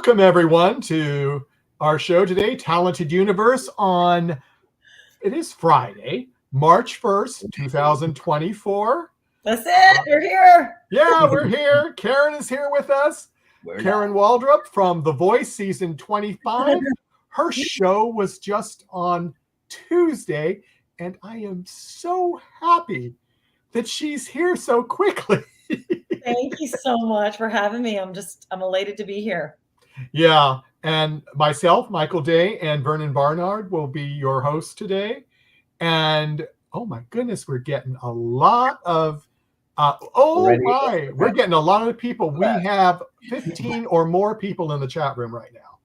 Welcome, everyone, to our show today, Talented Universe, it is Friday, March 1st, 2024. That's it. We're here. Yeah, we're here. Karen is here with us. Karen Waldrup from The Voice, season 25. Her show was just on Tuesday, and I am so happy that she's here so quickly. Thank you so much for having me. I'm elated to be here. Yeah, and myself, Michael Day, and Vernon Barnard will be your hosts today. And oh my goodness, we're getting a lot of we're getting a lot of people. We have 15 or more people in the chat room right now.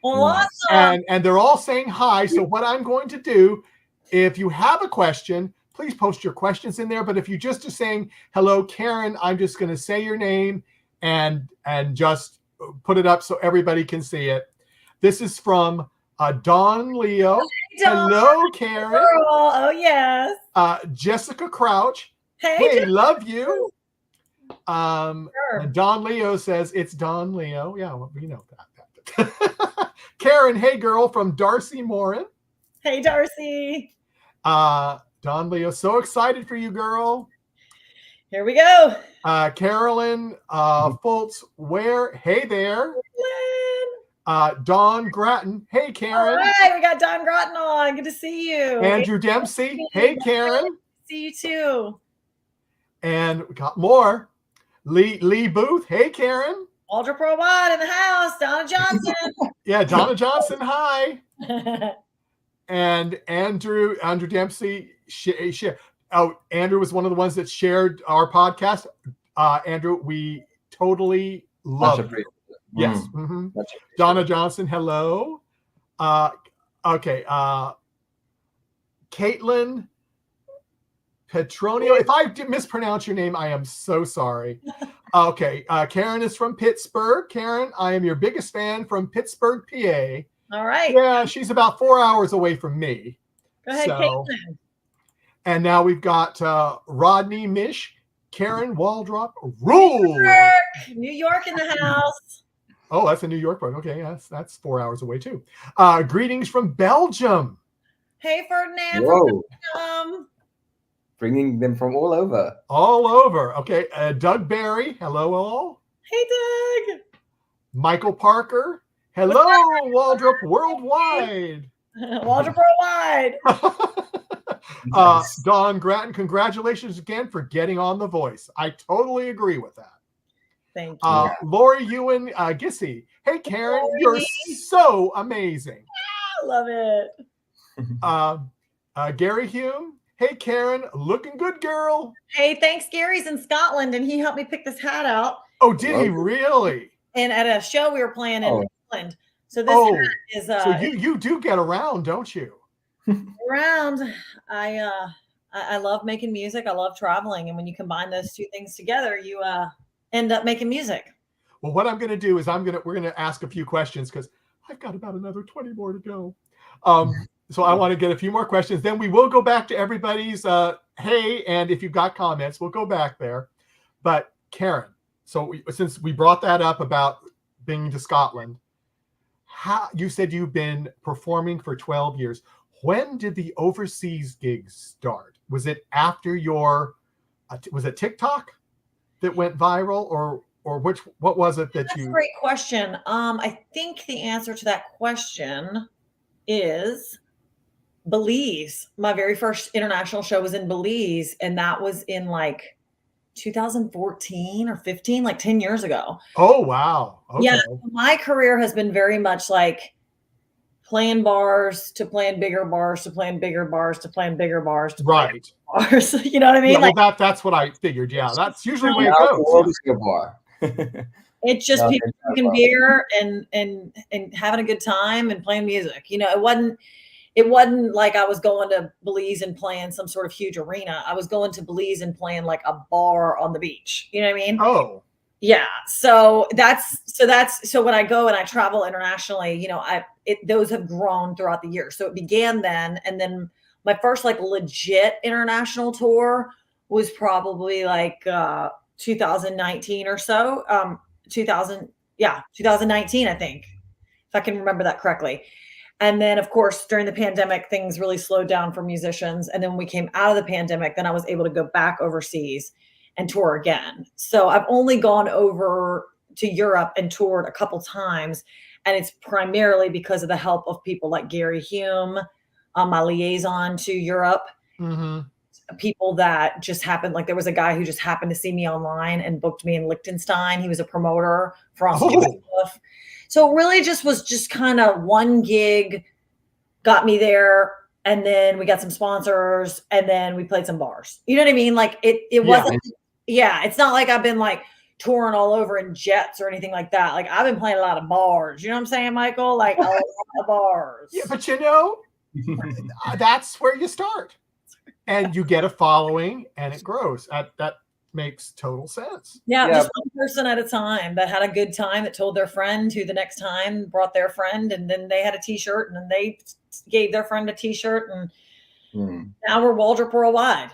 Well, awesome. And they're all saying hi. So what I'm going to do, if you have a question, please post your questions in there. But if you just are saying hello, Karen, I'm just going to say your name and just put it up so everybody can see it. This is from Dawn Leo. Hey, Dawn. Hello, Karen. Girl. Oh, yes. Jessica Crouch. Hey, love you. Sure. And Don Leo says it's Don Leo. Yeah, well, we know that. Karen, hey girl, from Darcy Morin. Hey, Darcy. Don Leo, so excited for you, girl. Here we go. Carolyn Foltz, hey there. Dawn Grattan, hey Karen. All right, we got Don Grattan on. Good to see you. Andrew Dempsey, hey Karen. See you too. And we got more. Lee Booth, hey Karen. Waldrup Robot in the house. Donna Johnson. Yeah, Donna Johnson, hi. And Andrew Dempsey. Andrew was one of the ones that shared our podcast. Andrew, we totally love it. Yes. Mm-hmm. Donna Johnson, hello. Okay. Caitlin Petronio. If I mispronounce your name, I am so sorry. Okay. Karen is from Pittsburgh. Karen, I am your biggest fan from Pittsburgh, PA. All right. Yeah, she's about 4 hours away from me. Go ahead, Caitlin. And now we've got Rodney Mish, Karen Waldrup, rule. New York in the house. Oh, that's a New York part. Okay, that's 4 hours away too. Greetings from Belgium. Hey, Ferdinand. Whoa. Bringing them from all over. All over. Okay, Doug Barry. Hello, all. Hey, Doug. Michael Parker. Hello, Waldrup Worldwide. Waldrup Worldwide. Don Grattan, congratulations again for getting on The Voice. I totally agree with that. Thank you. Lori Ewan Gissy. Hey, Karen, you're so amazing. I love it. Gary Hume. Hey, Karen, looking good, girl. Hey, thanks. Gary's in Scotland, and he helped me pick this hat out. Oh, did he really? And at a show we were playing in England. So this hat is... so you do get around, don't you? Around. I love making music. I love traveling. And when you combine those two things together, you end up making music. Well, what I'm going to do is we're going to ask a few questions because I've got about another 20 more to go. So I want to get a few more questions. Then we will go back to everybody's hey, and if you've got comments, we'll go back there. But Karen, since we brought that up about being to Scotland, you said you've been performing for 12 years. When did the overseas gigs start? Was it after was it TikTok that went viral, or what was it that That's a great question. I think the answer to that question is Belize. My very first international show was in Belize, and that was in like 2014 or 15, like 10 years ago. Oh, wow. Okay. Yeah, my career has been very much like playing bars to playing bigger bars to playing bigger bars to playing bigger bars to playing bars. You know what I mean? Yeah, well, that's what I figured. Yeah, that's usually the way it goes. The world is your bar. It's just people drinking beer and having a good time and playing music. You know, it wasn't like I was going to Belize and playing some sort of huge arena. I was going to Belize and playing like a bar on the beach. You know what I mean? Oh. Yeah. So when I go and I travel internationally, you know, those have grown throughout the year. So it began then, and then my first like legit international tour was probably like 2019 or so. Yeah, 2019, I think, if I can remember that correctly. And then, of course, during the pandemic, things really slowed down for musicians. And then when we came out of the pandemic, then I was able to go back overseas and tour again. So I've only gone over to Europe and toured a couple times. And it's primarily because of the help of people like Gary Hume, my liaison to Europe. Mm-hmm. People that just happened, like there was a guy who just happened to see me online and booked me in Liechtenstein. He was a promoter for Australia stuff. So it really just was just kind of one gig got me there, and then we got some sponsors, and then we played some bars. You know what I mean? Like it wasn't, it's not like I've been like touring all over in jets or anything like that. Like I've been playing a lot of bars. You know what I'm saying, Michael? Like a lot of bars. Yeah, but you know, that's where you start. And you get a following and it grows. That makes total sense. Yeah, just one person at a time that had a good time, that told their friend, who the next time brought their friend, and then they had a t-shirt, and then they gave their friend a t-shirt, and now we're Waldrup worldwide.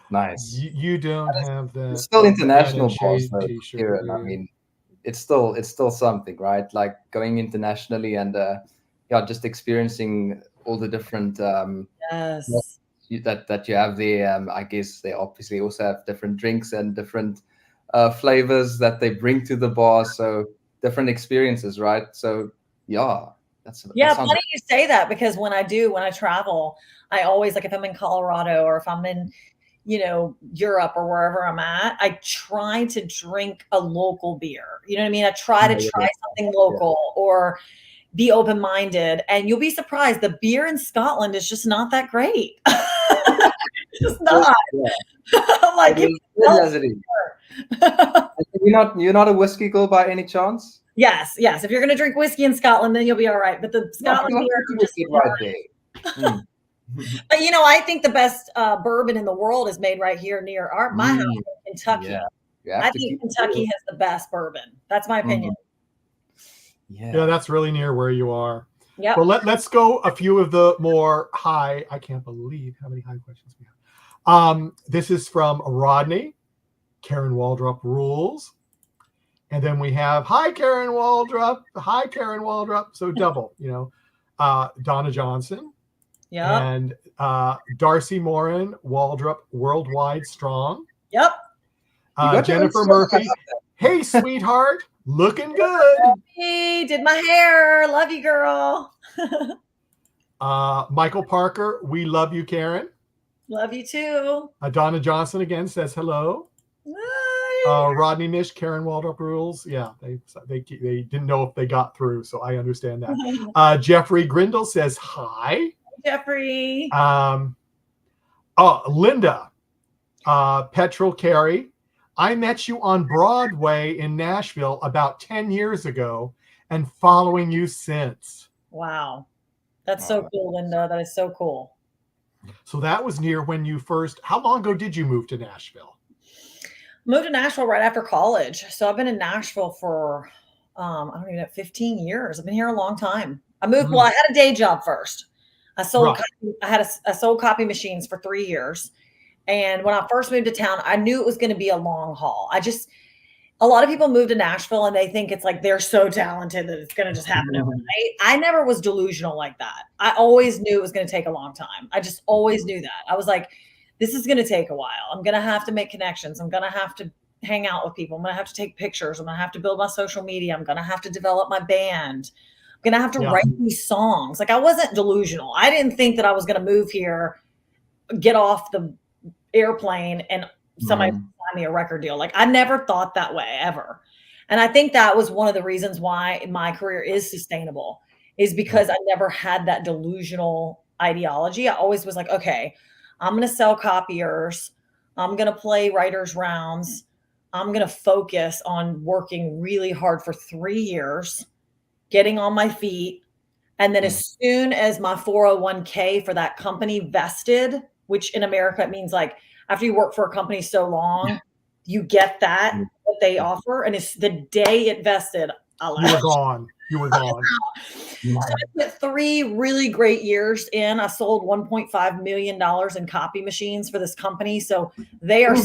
Nice. You don't have that. It's still international balls though, Kieran. I mean, it's still something, right? Like going internationally and just experiencing all the different that you have there. I guess they obviously also have different drinks and different flavors that they bring to the bar, so different experiences, right? So that's funny you say that, because when I travel, I always, like if I'm in Colorado or if I'm in Europe or wherever I'm at, I try to drink a local beer. You know what I mean? I try to try something local or be open-minded, and you'll be surprised. The beer in Scotland is just not that great. It's just not. I'm like, you're not a whiskey girl by any chance? Yes. If you're going to drink whiskey in Scotland, then you'll be all right. But the Scotland beer is just right there. But I think the best bourbon in the world is made right here near my house in Kentucky. Yeah. I think Kentucky has the best bourbon. That's my opinion. Yeah, that's really near where you are. Yeah. Well, let's go a few of the more high. I can't believe how many high questions we have. This is from Rodney. Karen Waldrup rules. And then we have, hi, Karen Waldrup. Hi, Karen Waldrup. So double, Donna Johnson. Yeah. And Darcy Morin, Waldrup, worldwide strong. Yep. Jennifer Murphy. Hey, sweetheart. Looking good. Hey, did my hair. Love you, girl. Michael Parker, we love you, Karen. Love you too. Donna Johnson again says hello. Hi. Rodney Nish, Karen Waldrup rules. Yeah, they didn't know if they got through, so I understand that. Jeffrey Grindle says hi. Jeffrey. Linda, Petrol Carey. I met you on Broadway in Nashville about 10 years ago and following you since. Wow. That's so cool, Linda. That is so cool. So that was near when you first, how long ago did you move to Nashville? Moved to Nashville right after college. So I've been in Nashville for, 15 years. I've been here a long time. I moved, well, I had a day job first. I sold copy machines for 3 years. And when I first moved to town, I knew it was going to be a long haul. A lot of people move to Nashville and they think it's like they're so talented that it's going to just happen overnight. I never was delusional like that. I always knew it was going to take a long time. I just always knew that. I was like, this is going to take a while. I'm going to have to make connections. I'm going to have to hang out with people. I'm going to have to take pictures. I'm going to have to build my social media. I'm going to have to develop my band. I'm going to have to write these songs. Like, I wasn't delusional. I didn't think that I was going to move here, get off the airplane, and somebody sign me a record deal. Like, I never thought that way ever. And I think that was one of the reasons why my career is sustainable, is because I never had that delusional ideology. I always was like, okay, I'm going to sell copiers. I'm going to play writers rounds. I'm going to focus on working really hard for 3 years, getting on my feet. And then as soon as my 401k for that company vested, which in America, it means like after you work for a company so long, you get that, what they offer. And it's the day it vested, I left. You were gone. So I put 3 really great years in. I sold $1.5 million in copy machines for this company. So they are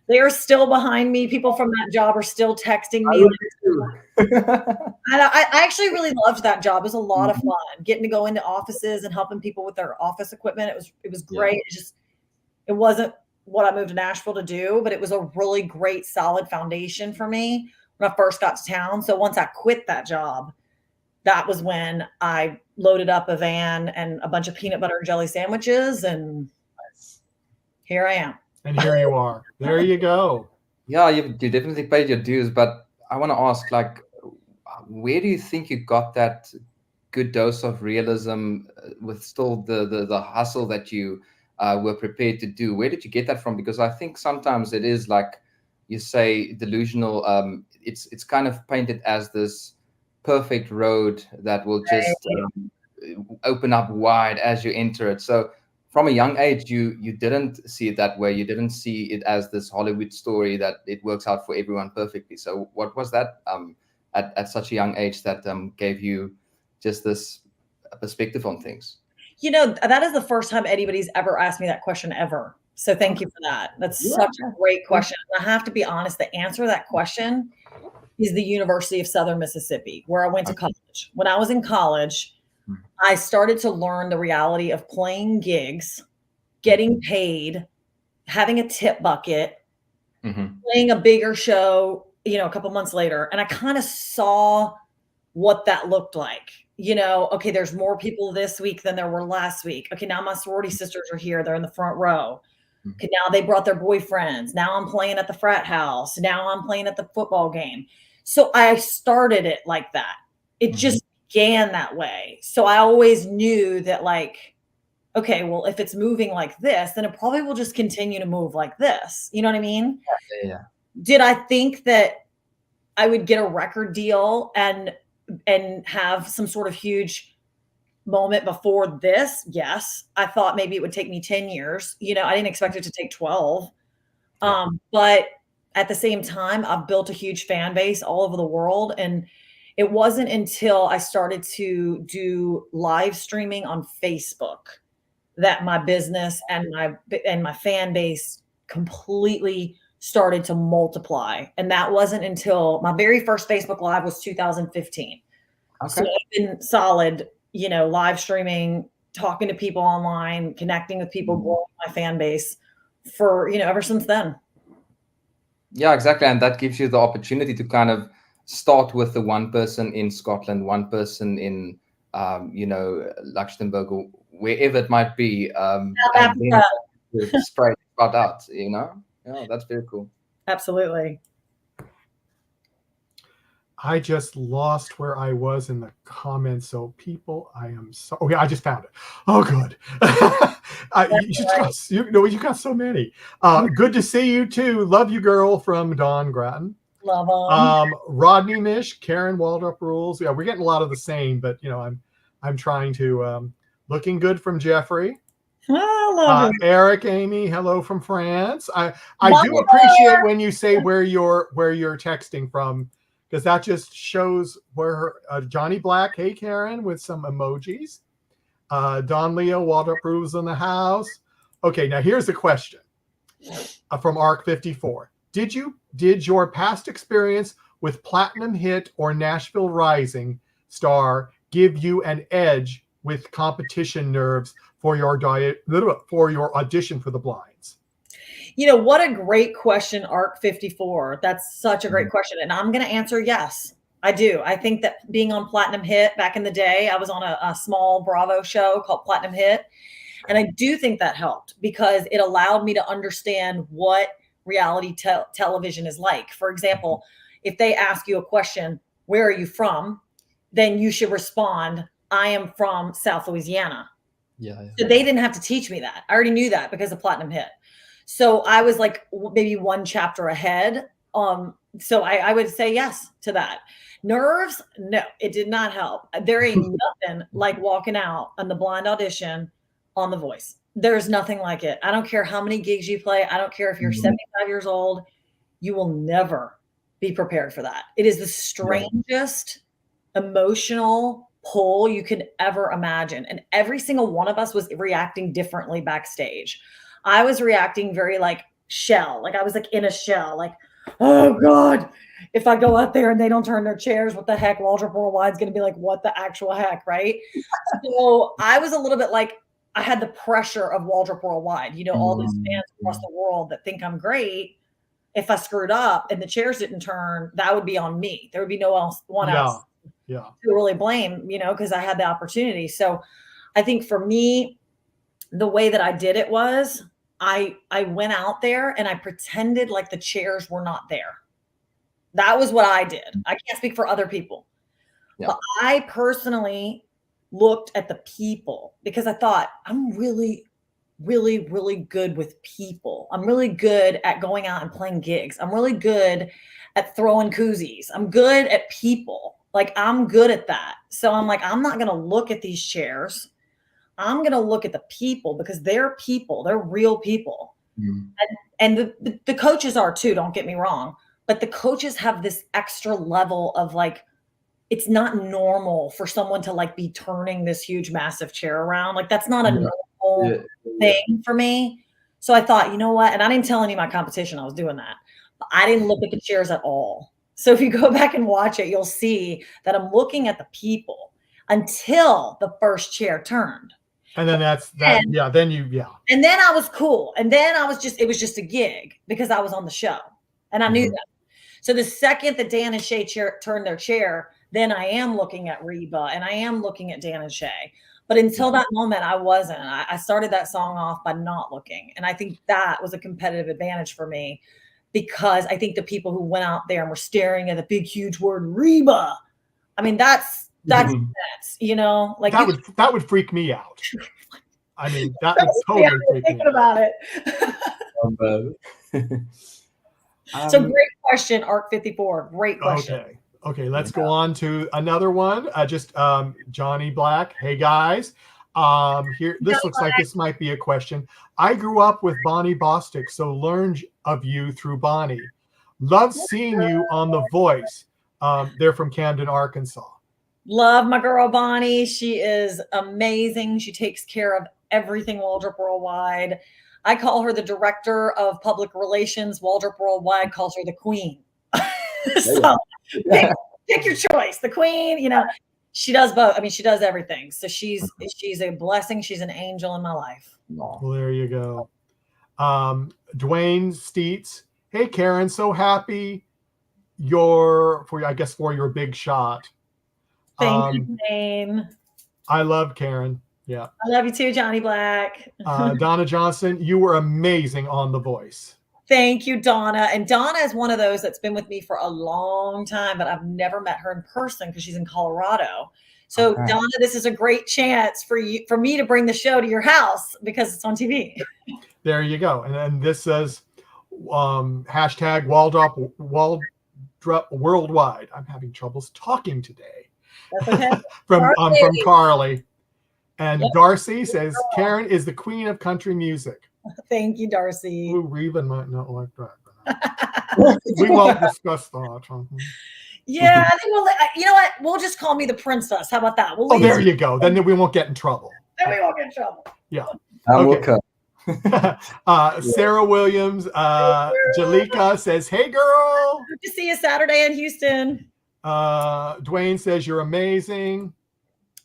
They are still behind me. People from that job are still texting I me. would too. And I actually really loved that job. It was a lot of fun getting to go into offices and helping people with their office equipment. It was great. It wasn't what I moved to Nashville to do, but it was a really great, solid foundation for me when I first got to town. So once I quit that job, that was when I loaded up a van and a bunch of peanut butter and jelly sandwiches, and here I am. And here you are. There you go. Yeah, you definitely paid your dues, but I want to ask, like, where do you think you got that good dose of realism with still the hustle that you were prepared to do? Where did you get that from? Because I think sometimes it is, like you say, delusional. It's kind of painted as this perfect road that will just open up wide as you enter it. So from a young age, you didn't see it that way. You didn't see it as this Hollywood story that it works out for everyone perfectly. So what was that at such a young age that gave you just this perspective on things? You know, that is the first time anybody's ever asked me that question ever. So thank you for that. That's such a great question. And I have to be honest, the answer to that question is the University of Southern Mississippi, where I went to college. When I was in college, I started to learn the reality of playing gigs, getting paid, having a tip bucket, playing a bigger show, you know, a couple months later. And I kind of saw what that looked like. You know, okay, there's more people this week than there were last week. Okay, now my sorority sisters are here. They're in the front row. Okay, now they brought their boyfriends. Now I'm playing at the frat house. Now I'm playing at the football game. So I started it like that. It just began that way. So I always knew that, like, okay, well, if it's moving like this, then it probably will just continue to move like this. You know what I mean? Yeah. Did I think that I would get a record deal and have some sort of huge moment before this? Yes. I thought maybe it would take me 10 years. You know, I didn't expect it to take 12. But at the same time, I've built a huge fan base all over the world. And it wasn't until I started to do live streaming on Facebook that my business and my fan base completely started to multiply. And that wasn't until my very first Facebook Live was 2015. Okay. So I've been solid, you know, live streaming, talking to people online, connecting with people, growing my fan base for, you know, ever since then. Yeah, exactly. And that gives you the opportunity to kind of start with the one person in Scotland, one person in, you know, Luxembourg, or wherever it might be, and then spread out, you know? Yeah, that's very cool. Absolutely. I just lost where I was in the comments. So people, I am so, okay, I just found it. Oh, good. You got so many. Good to see you too. Love you, girl, from Dawn Grattan. Love them. Rodney Mish, Karen Waldrup rules. Yeah, we're getting a lot of the same, but you know, I'm trying to looking good from Jeffrey. I love you. Eric, Amy, hello from France. I do appreciate when you say where you're texting from, because that just shows where Johnny Black, hey Karen, with some emojis. Don Leo, Waldrup Rules in the house. Okay, now here's the question from Arc 54. Did your past experience with Platinum Hit or Nashville Rising Star give you an edge with competition nerves for your audition for the blinds? You know, what a great question, Arc 54. That's such a great question. And I'm going to answer yes. I do. I think that being on Platinum Hit back in the day, I was on a small Bravo show called Platinum Hit. And I do think that helped because it allowed me to understand what reality television is like. For example, if they ask you a question, where are you from? Then you should respond, I am from South Louisiana. Yeah. So they didn't have to teach me that. I already knew that because of Platinum Hit. So I was like maybe one chapter ahead. So I would say yes to that. Nerves? No, it did not help. There ain't nothing like walking out on the blind audition on The Voice. There's nothing like it. I don't care how many gigs you play. I don't care if you're 75 years old. You will never be prepared for that. It is the strangest emotional pull you could ever imagine. And every single one of us was reacting differently backstage. I was reacting very like shell. Like I was like in a shell, like, oh God, if I go out there and they don't turn their chairs, what the heck? Waldrup Worldwide's going to be like, what the actual heck, right? So I was a little bit like, I had the pressure of Waldrup Worldwide, you know, all these fans across the world that think I'm great. If I screwed up and the chairs didn't turn, that would be on me. There would be no one else to really blame, you know, because I had the opportunity. So I think for me, the way that I did it was I went out there and I pretended like the chairs were not there. That was what I did. I can't speak for other people. Yeah. But I personally looked at the people because I thought I'm really, really, really good with people. I'm really good at going out and playing gigs. I'm really good at throwing koozies. I'm good at people. Like I'm good at that. So I'm like, I'm not going to look at these chairs. I'm going to look at the people because they're people. They're real people. And the coaches are too, don't get me wrong. But the coaches have this extra level of like, it's not normal for someone to like be turning this huge, massive chair around. Like that's not a normal thing for me. So I thought, you know what? And I didn't tell any of my competition I was doing that. But I didn't look at the chairs at all. So if you go back and watch it, you'll see that I'm looking at the people until the first chair turned. And then that's that. Yeah. Then And then I was cool. And then it was just a gig because I was on the show and I knew that. So the second that Dan and Shay turned their chair, then I am looking at Reba and I am looking at Dan and Shay. But until that moment, I wasn't. I started that song off by not looking. And I think that was a competitive advantage for me because I think the people who went out there and were staring at the big, huge word Reba, I mean, that's you know, like that would freak me out. I mean, that would totally freak me out. About it. So great question, Arc 54. Great question. Okay. Let's go on to another one. Johnny Black. Hey guys. Here, this looks like this might be a question. I grew up with Bonnie Bostic, so learned of you through Bonnie. Love seeing you on The Voice. They're from Camden, Arkansas. Love my girl Bonnie. She is amazing. She takes care of everything Waldrup Worldwide. I call her the director of public relations. Waldrup Worldwide calls her the queen. So pick your choice. The queen, you know, she does both. I mean, she does everything. So she's a blessing. She's an angel in my life. Well, there you go. Dwayne Steets. Hey, Karen, so happy for your big shot. Thank you, Dwayne. I love Karen. Yeah. I love you too, Johnny Black. Donna Johnson, you were amazing on The Voice. Thank you, Donna. And Donna is one of those that's been with me for a long time, but I've never met her in person because she's in Colorado. So Donna, this is a great chance for me to bring the show to your house because it's on TV. There you go. And then this says hashtag Waldrup Worldwide. I'm having troubles talking today. That's okay. from Carly. And Darcy says, Karen is the queen of country music. Thank you, Darcy. Ooh, Reba might not like that. We won't discuss that. Yeah, I think you know what? We'll just call me the princess. How about that? There you go. Then we won't get in trouble. Then we won't get in trouble. Yeah. Okay. Sarah Williams, Jalika says, hey, girl. Good to see you Saturday in Houston. Dwayne says, you're amazing.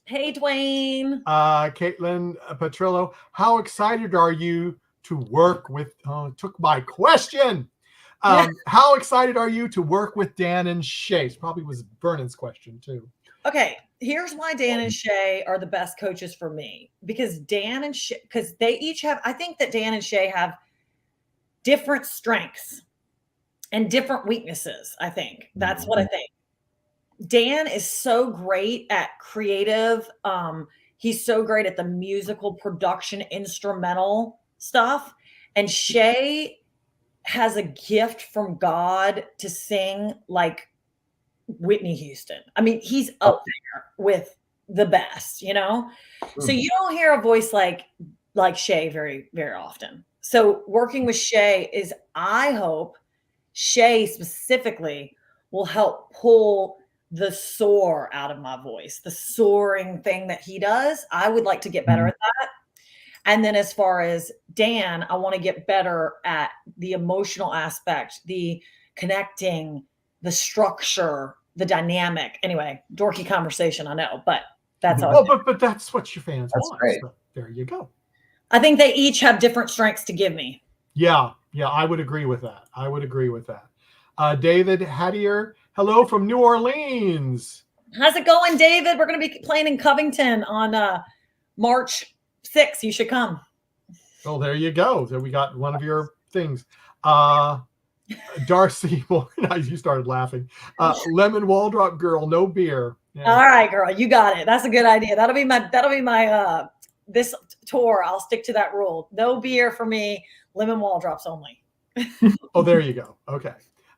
Hey, Dwayne. Caitlin Petrillo, how excited are you to work with, took my question. How excited are you to work with Dan and Shay? Probably was Vernon's question too. Okay, here's why Dan and Shay are the best coaches for me. Because Dan and Shay, because they each have, I think that Dan and Shay have different strengths and different weaknesses, I think. That's what I think. Dan is so great at creative. He's so great at the musical production, instrumental stuff. And Shay has a gift from God to sing like Whitney Houston. I mean, he's up there with the best, you know? So you don't hear a voice like Shay very, very often. So working with Shay is, I hope Shay specifically will help pull the soar out of my voice, the soaring thing that he does. I would like to get better at that. And then as far as Dan, I want to get better at the emotional aspect, the connecting, the structure, the dynamic. Anyway, dorky conversation, I know, but that's all. Well, but that's what your fans want. great. So there you go. I think they each have different strengths to give me. Yeah, I would agree with that. David Hattier, hello from New Orleans. How's it going, David? We're going to be playing in Covington on March 6th. You should come. Oh, there you go. So we got one of your things. Darcy, well, you started laughing. Lemon Waldrup girl, no beer. Yeah. All right, girl, you got it. That's a good idea. That'll be my this tour. I'll stick to that rule. No beer for me. Lemon Waldrups only. Oh, there you go. Okay.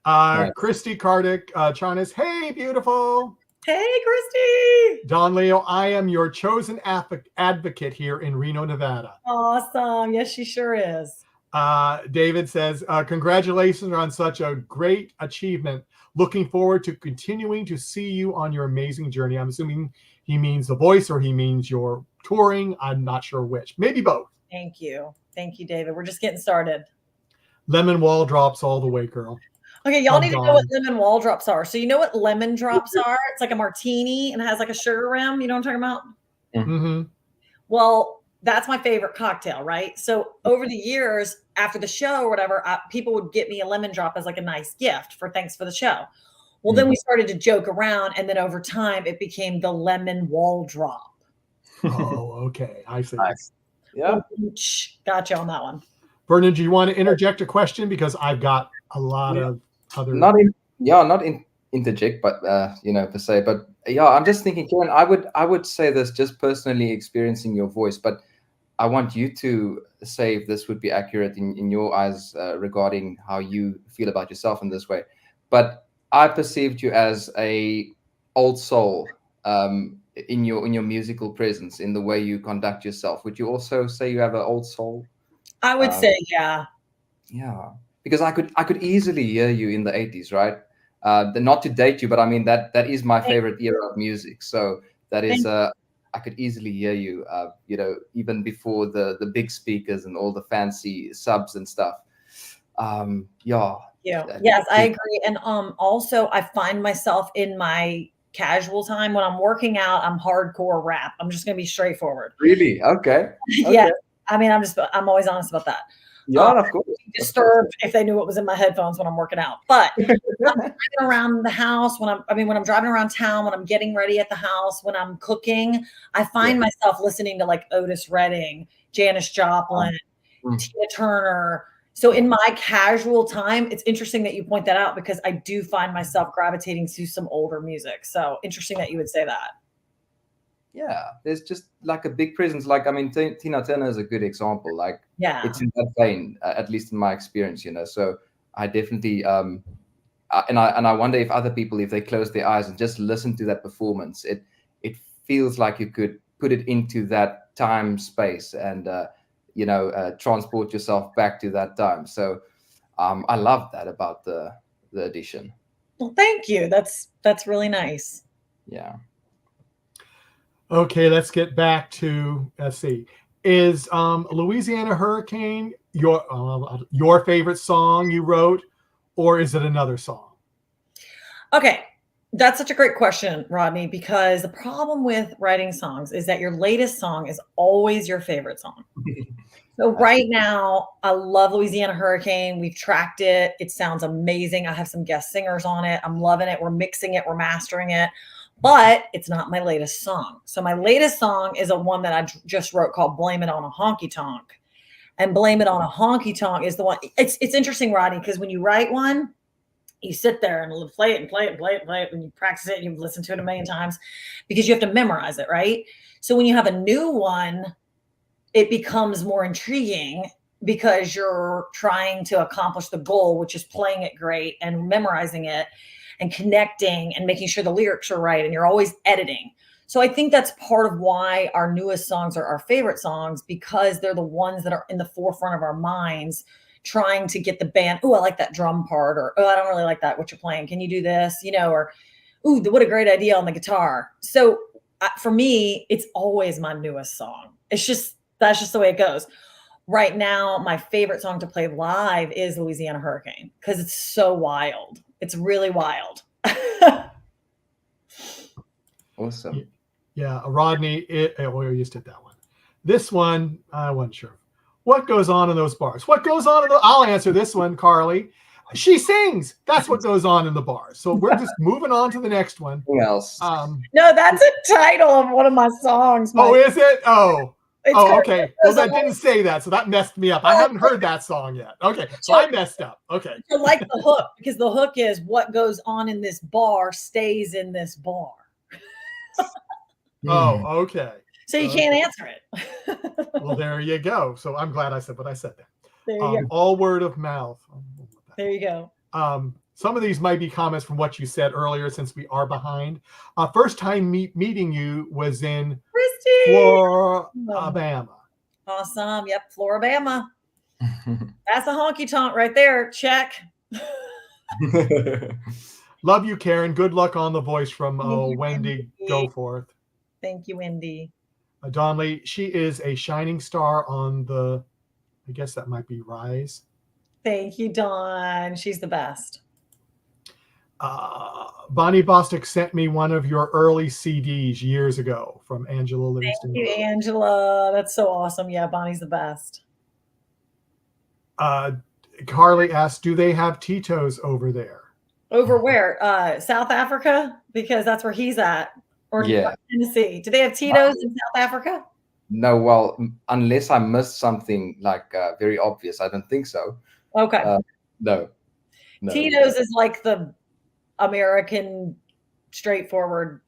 Right. Christy Kardik, China's, hey, beautiful. Hey, Christy. Don Leo, I am your chosen advocate here in Reno, Nevada. Awesome. Yes, she sure is. David says, congratulations on such a great achievement. Looking forward to continuing to see you on your amazing journey. I'm assuming he means The Voice or he means your touring. I'm not sure which. Maybe both. Thank you. Thank you, David. We're just getting started. Lemon wall drops all the way, girl. Okay, y'all need to know what lemon wall drops are. So you know what lemon drops are? It's like a martini and it has like a sugar rim. You know what I'm talking about? Mm-hmm. Well, that's my favorite cocktail, right? So over the years, after the show or whatever, people would get me a lemon drop as like a nice gift for thanks for the show. Well, then we started to joke around, and then over time, it became the lemon wall drop. Oh, okay. I see. Nice. Yeah. Gotcha on that one. Vernon, do you want to interject a question? Because I've got a lot of other... Not interject, but, per se. But, yeah, I'm just thinking, Karen, I would say this just personally experiencing your voice, but I want you to say if this would be accurate in your eyes regarding how you feel about yourself in this way. But I perceived you as a old soul in your musical presence, in the way you conduct yourself. Would you also say you have an old soul? I would say, yeah. Yeah, because I could easily hear you in the 80s, right? Not to date you, but I mean that is my favorite era of music. So that is I could easily hear you, even before the big speakers and all the fancy subs and stuff. Yeah. Yes, I agree. And also I find myself in my casual time when I'm working out, I'm hardcore rap. I'm just going to be straightforward. Really? Okay. Yeah. I mean, I'm always honest about that. Yeah, of course. Disturbed if they knew what was in my headphones when I'm working out. But I'm driving around the house, when I'm driving around town, when I'm getting ready at the house, when I'm cooking, I find myself listening to like Otis Redding, Janis Joplin, Tina Turner. So in my casual time, it's interesting that you point that out, because I do find myself gravitating to some older music. So interesting that you would say that. Yeah, there's just like a big presence. Like, I mean, Tina Turner is a good example. Like, it's in that vein, at least in my experience, So I definitely, and I wonder if other people, if they close their eyes and just listen to that performance, it feels like you could put it into that time space and transport yourself back to that time. So I love that about the edition. Well, thank you. That's really nice. Yeah. Okay, let's get back to, let's see. Is Louisiana Hurricane your favorite song you wrote, or is it another song? Okay, that's such a great question, Rodney, because the problem with writing songs is that your latest song is always your favorite song. So right now, I love Louisiana Hurricane. We've tracked it. It sounds amazing. I have some guest singers on it. I'm loving it. We're mixing it. We're mastering it. But it's not my latest song. So my latest song is one that I just wrote called Blame It on a Honky Tonk. And Blame It on a Honky Tonk is the one. It's interesting, Rodney, because when you write one, you sit there and play it and play it and play it and play it. When you practice it, you've listened to it a million times because you have to memorize it, right? So when you have a new one, it becomes more intriguing because you're trying to accomplish the goal, which is playing it great and memorizing it and connecting and making sure the lyrics are right. And you're always editing. So I think that's part of why our newest songs are our favorite songs, because they're the ones that are in the forefront of our minds, trying to get the band. Oh, I like that drum part, or, oh, I don't really like that, what you're playing. Can you do this? Or, ooh, what a great idea on the guitar. So for me, it's always my newest song. It's just, That's just the way it goes. Right now, my favorite song to play live is Louisiana Hurricane because it's so wild. It's really wild. Awesome. Yeah, Rodney, we used to that one. This one, I wasn't sure. What goes on in those bars? What goes on in the? I'll answer this one, Carly. She sings. That's what goes on in the bars. So we're just moving on to the next one. Anything else? No, that's a title of one of my songs. Oh, is it? Oh. It's Okay. Well, that didn't say that, so that messed me up. I haven't heard that song yet. Okay, so I messed up. Okay. I like the hook because the hook is what goes on in this bar stays in this bar. Oh, okay. So you can't answer it. Well, there you go. So I'm glad I said what I said there. There you go. All word of mouth. There you go. Some of these might be comments from what you said earlier since we are behind. First time meeting you was in Floribama. Awesome. Yep, Floribama. That's a honky tonk right there. Check. Love you, Karen. Good luck on The Voice from Wendy Goforth. Thank you, Wendy. Donley, she is a shining star on the, I guess that might be Rise. Thank you, Dawn. She's the best. Bonnie Bostic sent me one of your early CDs years ago from Angela Livingston. Thank you, Angela. That's so awesome. Yeah, Bonnie's the best. Carly asked, do they have Tito's over there? Over where? South Africa? Because that's where he's at. Or Tennessee. Do they have Tito's in South Africa? No, well, unless I missed something like very obvious. I don't think so. Okay. No. Tito's is like the American straightforward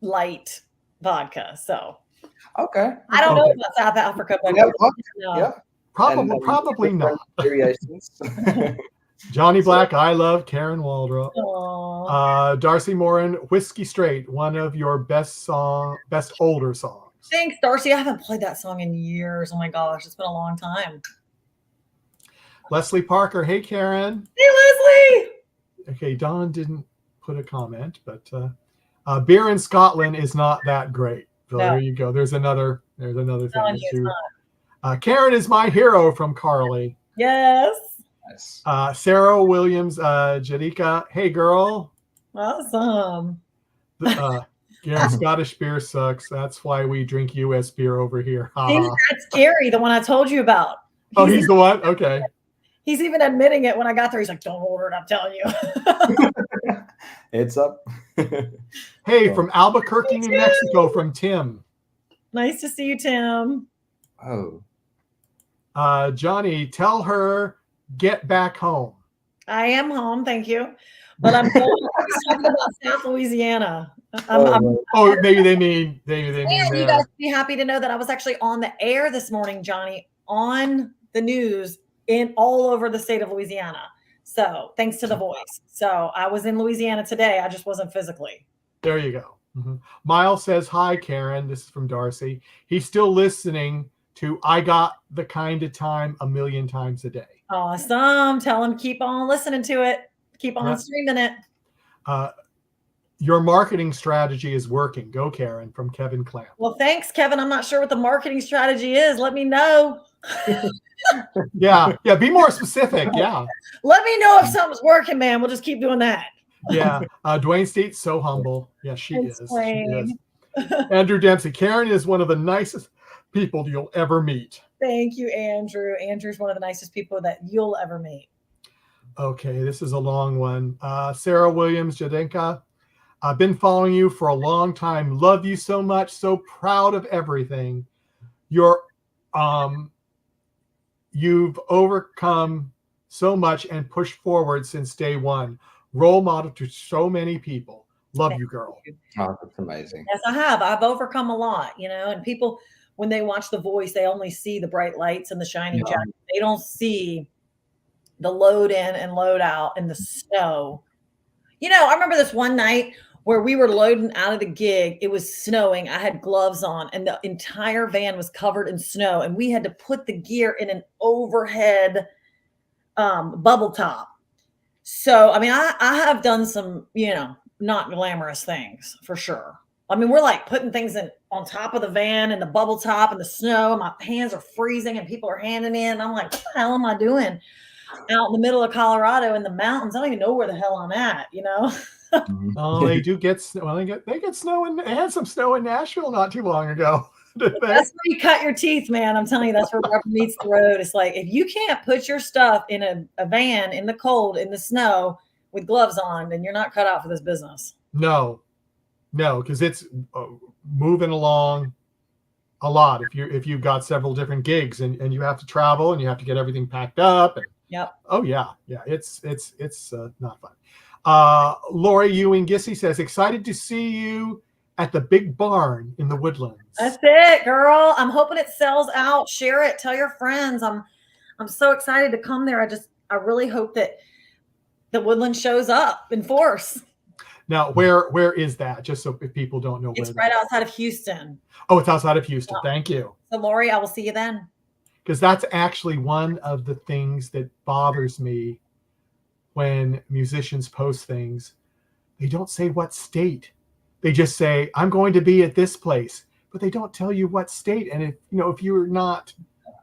light vodka. So okay. I don't know about South Africa, but yeah. Probably not. Variations. Johnny Black, I love Karen Waldrup. Darcy Morin, Whiskey Straight, one of your best older songs. Thanks, Darcy. I haven't played that song in years. Oh my gosh, it's been a long time. Leslie Parker, hey Karen. Hey Leslie. Okay, Don didn't put a comment, but beer in Scotland is not that great. So there you go. There's another thing. Karen is my hero from Carly. Yes. Sarah Williams, Jadika, hey girl. Awesome. Scottish beer sucks. That's why we drink U.S. beer over here. That's Gary, the one I told you about. He's the one? Okay. He's even admitting it when I got there. He's like, don't order it, I'm telling you. It's up. Hey, from Albuquerque, New Mexico, from Tim. Nice to see you, Tim. Oh. Johnny, tell her get back home. I am home, thank you. But I'm talking about South Louisiana. Maybe they mean you guys be happy to know that I was actually on the air this morning, Johnny, on the news in all over the state of Louisiana. So thanks to The Voice. So I was in Louisiana today. I just wasn't physically. There you go. Mm-hmm. Miles says, hi, Karen. This is from Darcy. He's still listening to I Got the Kind of Time a million times a day. Awesome. Tell him keep on listening to it. Keep on streaming it. Your marketing strategy is working. Go, Karen, from Kevin Clamp. Well, thanks, Kevin. I'm not sure what the marketing strategy is. Let me know. Yeah. Be more specific. Yeah. Let me know if something's working, man. We'll just keep doing that. Yeah. Dwayne State's so humble. Yeah, she is. Andrew Dempsey. Karen is one of the nicest people you'll ever meet. Thank you, Andrew. Andrew's one of the nicest people that you'll ever meet. Okay, this is a long one. Sarah Williams, Jadenka. I've been following you for a long time. Love you so much. So proud of everything. You've overcome so much and pushed forward since day one. Role model to so many people. Love you, girl. Oh, that's amazing. Yes, I have. I've overcome a lot, and people, when they watch The Voice, they only see the bright lights and the shiny jacket. They don't see the load in and load out and the snow. I remember this one night where we were loading out of the gig. It was snowing. I had gloves on and the entire van was covered in snow. And we had to put the gear in an overhead bubble top. So, I mean, I have done some, not glamorous things for sure. I mean, we're like putting things in on top of the van and the bubble top and the snow. And my hands are freezing and people are handing me. And I'm like, what the hell am I doing out in the middle of Colorado in the mountains? I don't even know where the hell I'm at, you know? Oh, they do get snow. Well, they get snow, and they had some snow in Nashville not too long ago. That's where you cut your teeth, man. I'm telling you, that's where rubber meets the road. It's like, if you can't put your stuff in a van in the cold, in the snow with gloves on, then you're not cut out for this business. No, because it's moving along a lot. If you've got several different gigs and you have to travel and you have to get everything packed up. And, yep. Oh yeah. It's not fun. Lori Ewing Gissy says, excited to see you at the big barn in the Woodlands. That's it, girl. I'm hoping it sells out. Share it. Tell your friends. I'm so excited to come there. I really hope that the Woodlands shows up in force. Now, where is that? Just so if people don't know, it's right outside of Houston. Oh, it's outside of Houston. Yeah. Thank you. So, Lori, I will see you then. Because that's actually one of the things that bothers me when musicians post things. They don't say what state. They just say, I'm going to be at this place, but they don't tell you what state. And if you're not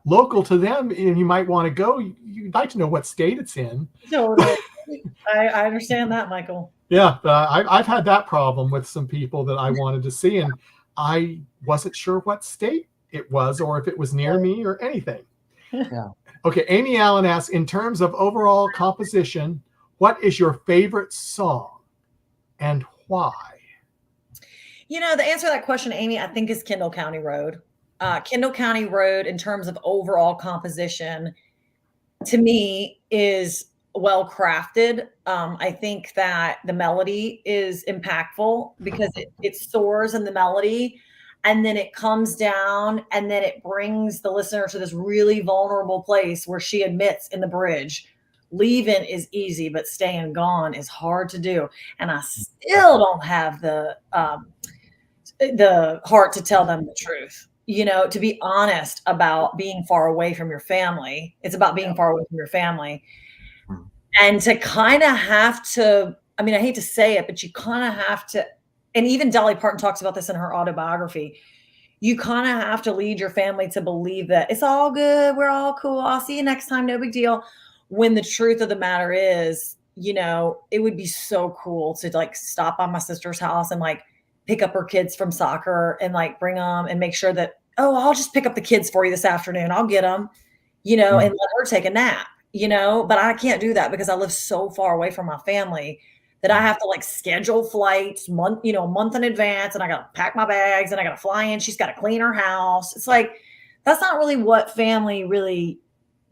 local to them and you might want to go, you'd like to know what state it's in. Totally. I understand that, Michael. Yeah, I've had that problem with some people that I wanted to see, and I wasn't sure what state it was or if it was near me or anything. Yeah. Okay, Amy Allen asks, in terms of overall composition, what is your favorite song and why? The answer to that question, Amy, I think is Kendall County Road. Kendall County Road, in terms of overall composition, to me is well crafted. I think that the melody is impactful because it soars in the melody and then it comes down and then it brings the listener to this really vulnerable place where she admits in the bridge, leaving is easy, but staying gone is hard to do. And I still don't have the heart to tell them the truth. To be honest about being far away from your family. It's about being far away from your family. And to kind of have to, I hate to say it, but you kind of have to, and even Dolly Parton talks about this in her autobiography, you kind of have to lead your family to believe that it's all good, we're all cool, I'll see you next time, no big deal. When the truth of the matter is, it would be so cool to stop by my sister's house and pick up her kids from soccer and bring them and make sure that, I'll just pick up the kids for you this afternoon. I'll get them, and let her take a nap, but I can't do that because I live so far away from my family that I have to schedule flights a month in advance. And I got to pack my bags and I got to fly in. She's got to clean her house. It's that's not really what family really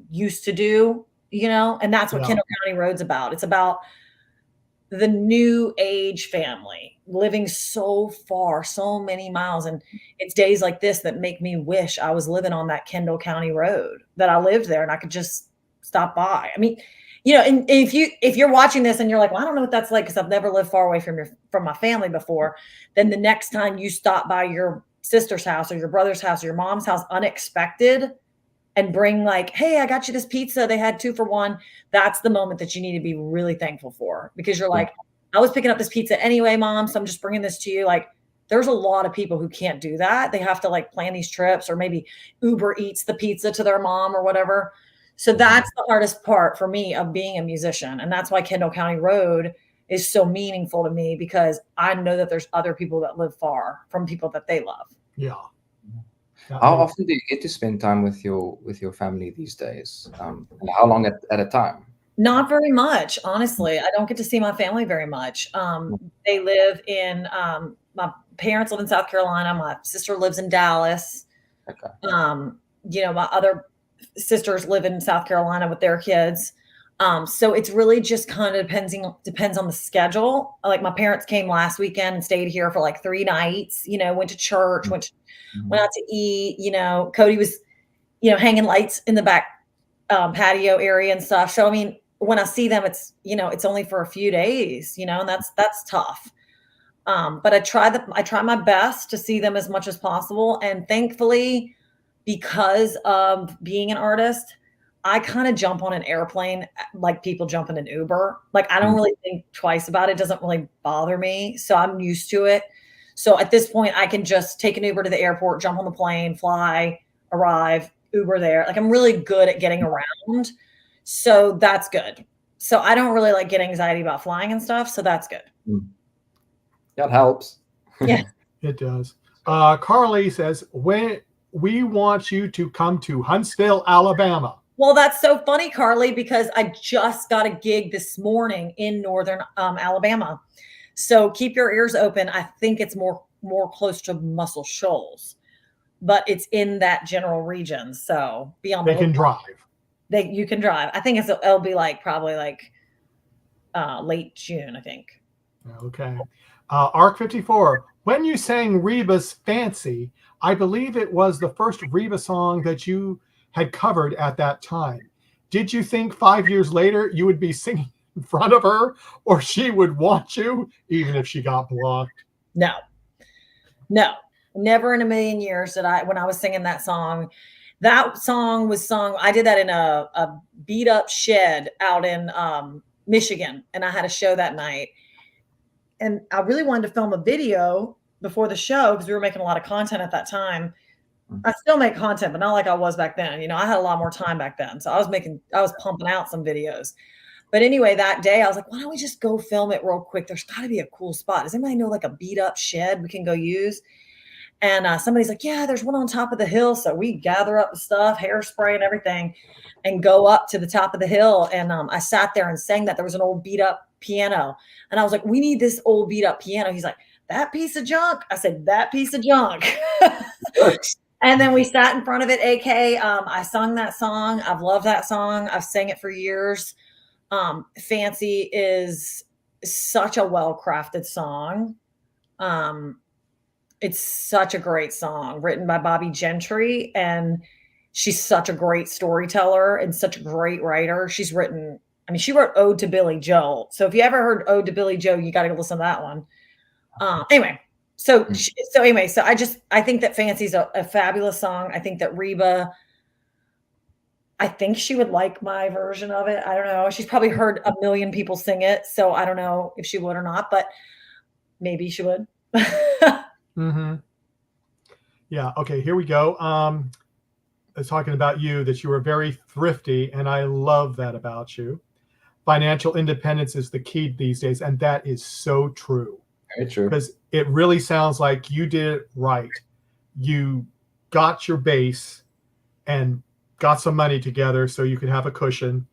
used to do, and that's what Kendall County Road's about. It's about the new age family living so far, so many miles. And it's days like this that make me wish I was living on that Kendall County Road, that I lived there and I could just stop by. And if you're watching this and you're like, well, I don't know what that's like because I've never lived far away from my family before, then the next time you stop by your sister's house or your brother's house or your mom's house unexpected and bring hey, I got you this pizza. They had 2 for $1. That's the moment that you need to be really thankful for, because you're I was picking up this pizza anyway, Mom, so I'm just bringing this to you. There's a lot of people who can't do that. They have to plan these trips, or maybe Uber Eats the pizza to their mom or whatever. So that's the hardest part for me of being a musician. And that's why Kendall County Road is so meaningful to me, because I know that there's other people that live far from people that they love. Yeah. How often do you get to spend time with your family these days? And how long at a time? Not very much, honestly. I don't get to see my family very much. They live in, my parents live in South Carolina. My sister lives in Dallas. Okay. My other sisters live in South Carolina with their kids. So it's really just kind of depends on the schedule. My parents came last weekend and stayed here for 3 nights, went to church, went out to eat, Cody was, hanging lights in the back patio area and stuff. So, when I see them, it's, it's only for a few days, and that's tough. But I try my best to see them as much as possible. And thankfully, because of being an artist, I kind of jump on an airplane like people jump in an Uber. I don't really think twice about it. It doesn't really bother me. So I'm used to it. So at this point, I can just take an Uber to the airport, jump on the plane, fly, arrive, Uber there. Like I'm really good at getting around. So that's good. So I don't really like get anxiety about flying and stuff. So that's good. That helps. Yeah. It does. Carly says, when we want you to come to Huntsville, Alabama. Well, that's so funny, Carly, because I just got a gig this morning in northern Alabama. So keep your ears open. I think it's more close to Muscle Shoals, but it's in that general region. So be on the They can drive. You can drive. I think it'll be like probably like late June, I think. Okay. Arc 54. When you sang Reba's Fancy, I believe it was the first Reba song that you had covered at that time. Did you think 5 years later you would be singing in front of her, or she would want you even if she got blocked? No, never in a million years did when I was singing that song. That song was sung. I did that in a beat up shed out in Michigan, and I had a show that night. And I really wanted to film a video before the show because we were making a lot of content at that time. I still make content, but not like I was back then. You know, I had a lot more time back then. So I was pumping out some videos. But anyway, that day I was like, why don't we just go film it real quick? There's got to be a cool spot. Does anybody know like a beat up shed we can go use? And somebody's like, yeah, there's one on top of the hill. So we gather up the stuff, hairspray and everything, and go up to the top of the hill. And I sat there and sang that. There was an old beat up piano. And I was like, we need this old beat up piano. He's like, that piece of junk. I said, that piece of junk. And then we sat in front of it, AK. I sung that song. I've loved that song. I've sang it for years. Fancy is such a well-crafted song. It's such a great song written by Bobby Gentry. And she's such a great storyteller and such a great writer. She wrote Ode to Billy Joe. So if you ever heard Ode to Billy Joe, you got to go listen to that one. Anyway. So I think that Fancy's a fabulous song. I think that Reba, I think she would like my version of it. I don't know. She's probably heard a million people sing it. So I don't know if she would or not, but maybe she would. Mm-hmm. Yeah. Okay. Here we go. It's talking about you, that you are very thrifty, and I love that about you. Financial independence is the key these days, and that is so true. Very true. Because it really sounds like you did it right. You got your base and got some money together so you could have a cushion,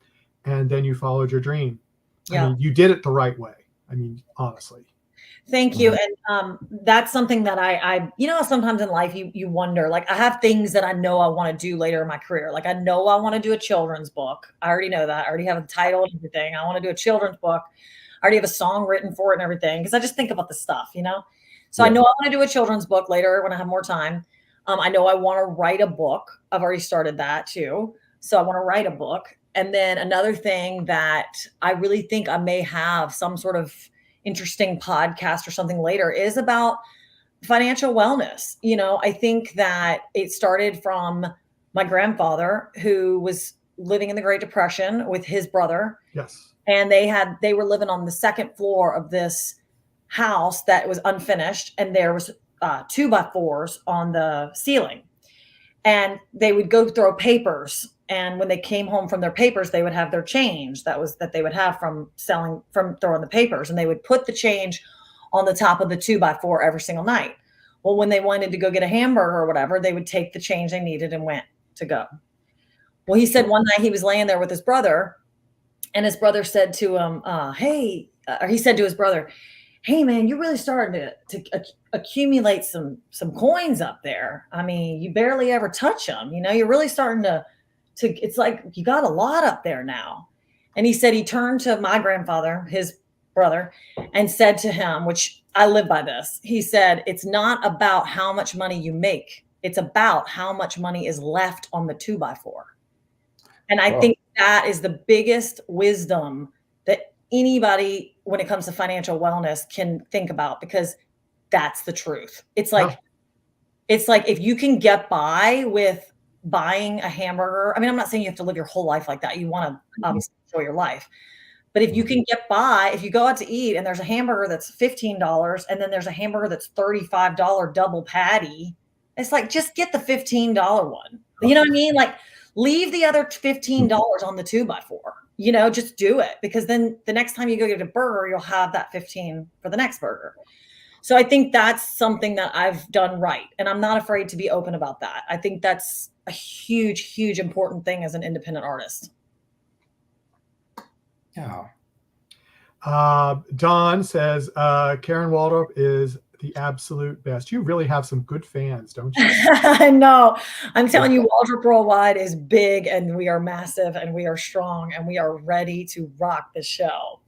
and then you followed your dream. Yeah. I mean, you did it the right way. I mean, honestly. Thank you. And that's something that I sometimes in life you wonder, like I have things that I know I want to do later in my career. Like I know I want to do a children's book. I already know that. I already have a title and everything. I want to do a children's book. I already have a song written for it and everything because I just think about the stuff, you know? So yeah. I know I want to do a children's book later when I have more time. I know I want to write a book. I've already started that too. So I want to write a book. And then another thing that I really think I may have some sort of interesting podcast or something later is about financial wellness. You know, I think that it started from my grandfather who was living in the Great Depression with his brother. Yes. And they were living on the second floor of this house that was unfinished. And there was 2x4s on the ceiling, and they would go throw papers. And when they came home from their papers, they would have their change that they would have from throwing the papers. And they would put the change on the top of the 2x4 every single night. Well, when they wanted to go get a hamburger or whatever, they would take the change they needed and went to go. Well, he said one night he was laying there with his brother, and his brother said to him, he said to his brother, hey man, you're really starting to accumulate some coins up there. I mean, you barely ever touch them. You know, you're really starting to it's like you got a lot up there now. And he said he turned to my grandfather, his brother, and said to him, which I live by this. He said, it's not about how much money you make. It's about how much money is left on the 2x4. And I think that is the biggest wisdom that anybody, when it comes to financial wellness, can think about, because that's the truth. It's like if you can get by with buying a hamburger. I mean, I'm not saying you have to live your whole life like that. You want to obviously enjoy your life, But if you can get by, if you go out to eat and there's a hamburger that's $15 and then there's a hamburger that's $35 double patty, it's like, just get the $15 one. You know what I mean? Like, leave the other $15 on the 2x4. You know, just do it, because then the next time you go get a burger, you'll have that 15 for the next burger. So I think that's something that I've done right. And I'm not afraid to be open about that. I think that's a huge, huge important thing as an independent artist. Yeah. Don says, Karen Waldrup is the absolute best. You really have some good fans, don't you? I know. I'm telling you, Waldrup Worldwide is big, and we are massive, and we are strong, and we are ready to rock the show.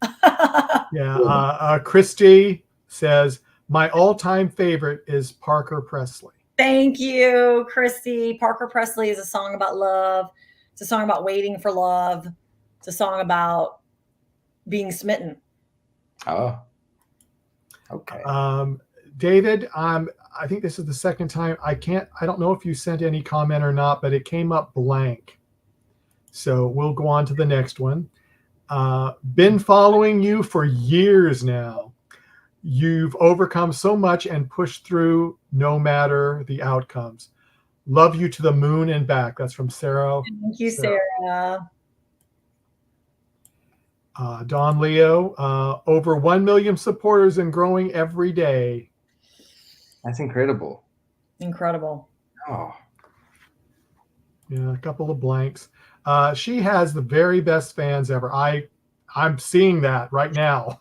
Yeah. Christy says, my all-time favorite is Parker Presley. Thank you, Christy. Parker Presley is a song about love. It's a song about waiting for love. It's a song about being smitten. Oh, okay. David, I think this is the second time. I don't know if you sent any comment or not, but it came up blank. So we'll go on to the next one. Been following you for years now. You've overcome so much and pushed through no matter the outcomes. Love you to the moon and back. That's from Sarah. Thank you, Sarah. Don Leo, over 1 million supporters and growing every day. That's incredible. Incredible. Oh. Yeah, a couple of blanks. She has the very best fans ever. I'm seeing that right now.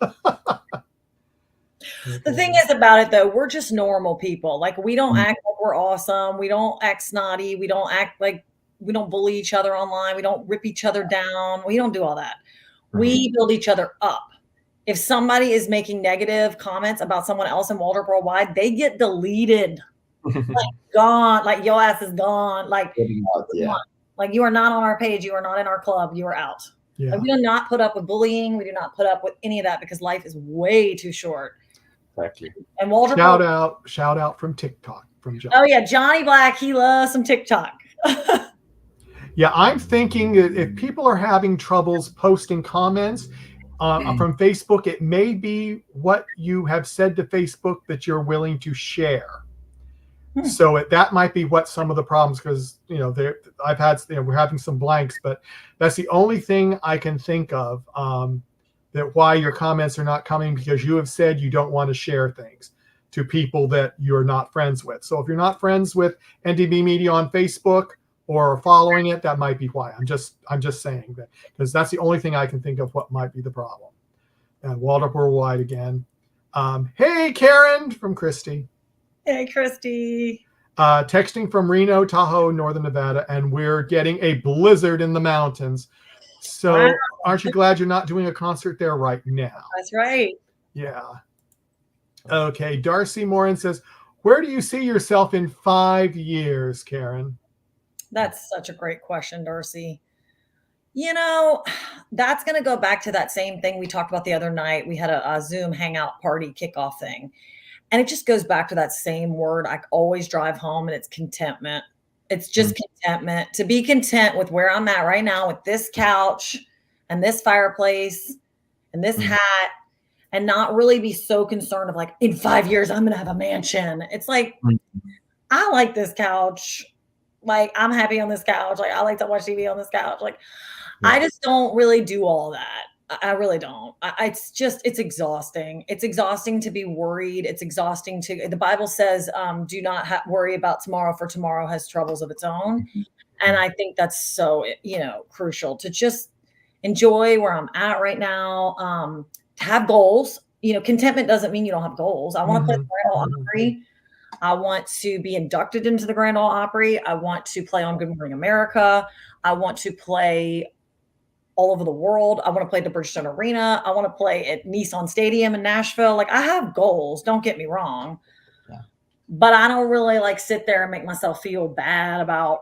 The thing is about it, though, we're just normal people. Like, we don't act like we're awesome. We don't act snotty. We don't act like we don't bully each other online. We don't rip each other down. We don't do all that. We build each other up. If somebody is making negative comments about someone else in Waldrup Worldwide, they get deleted. Like, gone. Like, your ass is gone. Like, like, you are not on our page. You are not in our club. You are out. Yeah. Like, we do not put up with bullying. We do not put up with any of that, because life is way too short. Exactly. And Waldrup shout out from TikTok from John. Oh yeah, Johnny Black, he loves some TikTok. Yeah, I'm thinking that if people are having troubles posting comments from Facebook, it may be what you have said to Facebook that you're willing to share. So that might be what some of the problems, because we're having some blanks, but that's the only thing I can think of. That why your comments are not coming, because you have said you don't want to share things to people that you're not friends with. So if you're not friends with NDB Media on Facebook or following it, that might be why. I'm just saying that, because that's the only thing I can think of what might be the problem. And Waldrup Worldwide again. Hey, Karen from Christy. Hey, Christy. Texting from Reno, Tahoe, Northern Nevada, and we're getting a blizzard in the mountains. So aren't you glad you're not doing a concert there right now? That's right. Yeah. Okay. Darcy Morin says, where do you see yourself in 5 years, Karen? That's such a great question, Darcy. You know, that's going to go back to that same thing we talked about the other night. We had a Zoom hangout party kickoff thing. And it just goes back to that same word I always drive home, and it's contentment. It's just contentment, to be content with where I'm at right now, with this couch and this fireplace and this hat, and not really be so concerned of like, in 5 years, I'm going to have a mansion. It's like, I like this couch. Like, I'm happy on this couch. Like, I like to watch TV on this couch. Like, I just don't really do all that. I really don't. It's exhausting. It's exhausting to be worried. It's exhausting the Bible says, do not worry about tomorrow, for tomorrow has troubles of its own. And I think that's so, crucial to just enjoy where I'm at right now. To have goals. Contentment doesn't mean you don't have goals. I want to play the Grand Ole Opry. I want to be inducted into the Grand Ole Opry. I want to play on Good Morning America. I want to play all over the world. I want to play at the Bridgestone Arena. I want to play at Nissan Stadium in Nashville. Like, I have goals. Don't get me wrong. Yeah. But I don't really sit there and make myself feel bad about,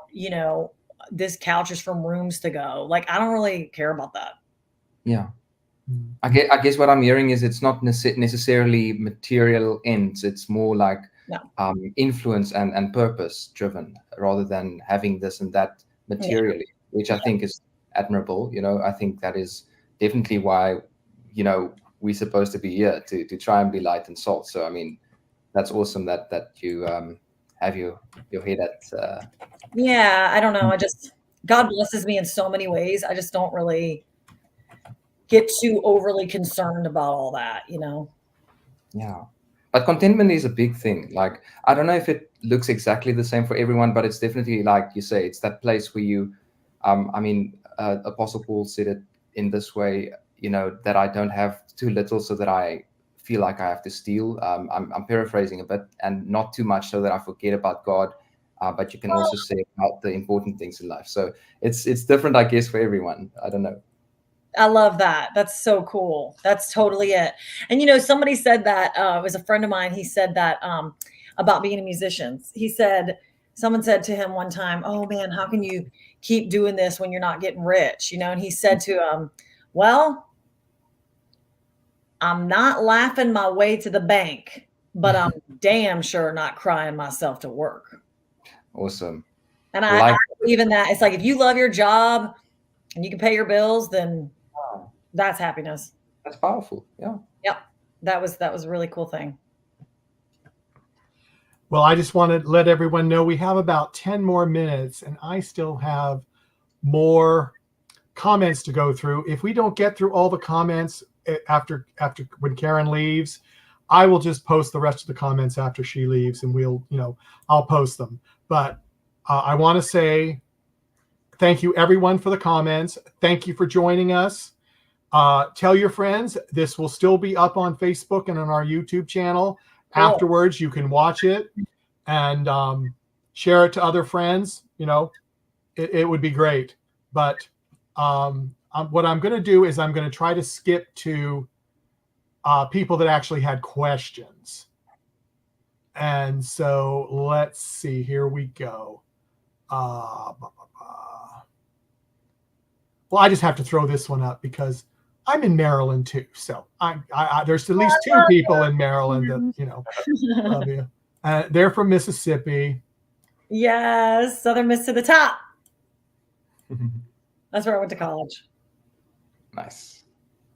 this couch is from rooms to go. Like, I don't really care about that. Yeah. I guess what I'm hearing is it's not necessarily material ends. It's more like influence and purpose driven, rather than having this and that materially, which I think is admirable. I think that is definitely why you know, we're supposed to be here to try and be light and salt. So I mean, that's awesome that you have your head at. Yeah, I don't know. God blesses me in so many ways. I just don't really get too overly concerned about all that, you know? Yeah. But contentment is a big thing. Like, I don't know if it looks exactly the same for everyone, but it's definitely, like you say, it's that place where you, I mean, Apostle Paul said it in this way, you know, that I don't have too little so that I feel like I have to steal. I'm paraphrasing a bit, and not too much so that I forget about God. But you can also say about the important things in life. So it's different, I guess, for everyone. I don't know. I love that. That's so cool. That's totally it. And you know, somebody said that, it was a friend of mine. He said that about being a musician. He said, someone said to him one time, "Oh man, how can you keep doing this when you're not getting rich?" You know, and he said to him, "Well, I'm not laughing my way to the bank, but I'm damn sure not crying myself to work." Awesome. And I believe in that. It's like, if you love your job and you can pay your bills, then that's happiness. That's powerful. Yeah. Yep. That was a really cool thing. Well, I just want to let everyone know we have about 10 more minutes, and I still have more comments to go through. If we don't get through all the comments after when Karen leaves, I will just post the rest of the comments after she leaves, and I'll post them. But I want to say thank you, everyone, for the comments. Thank you for joining us. Tell your friends. This will still be up on Facebook and on our YouTube channel. Cool. Afterwards, you can watch it and share it to other friends. You know, it would be great. But what I'm going to do is I'm going to try to skip to people that actually had questions. And so let's see. Here we go. Well, I just have to throw this one up because I'm in Maryland too. So there's at least two people in Maryland that, love you. They're from Mississippi. Yes. Southern Miss to the top. That's where I went to college. Nice.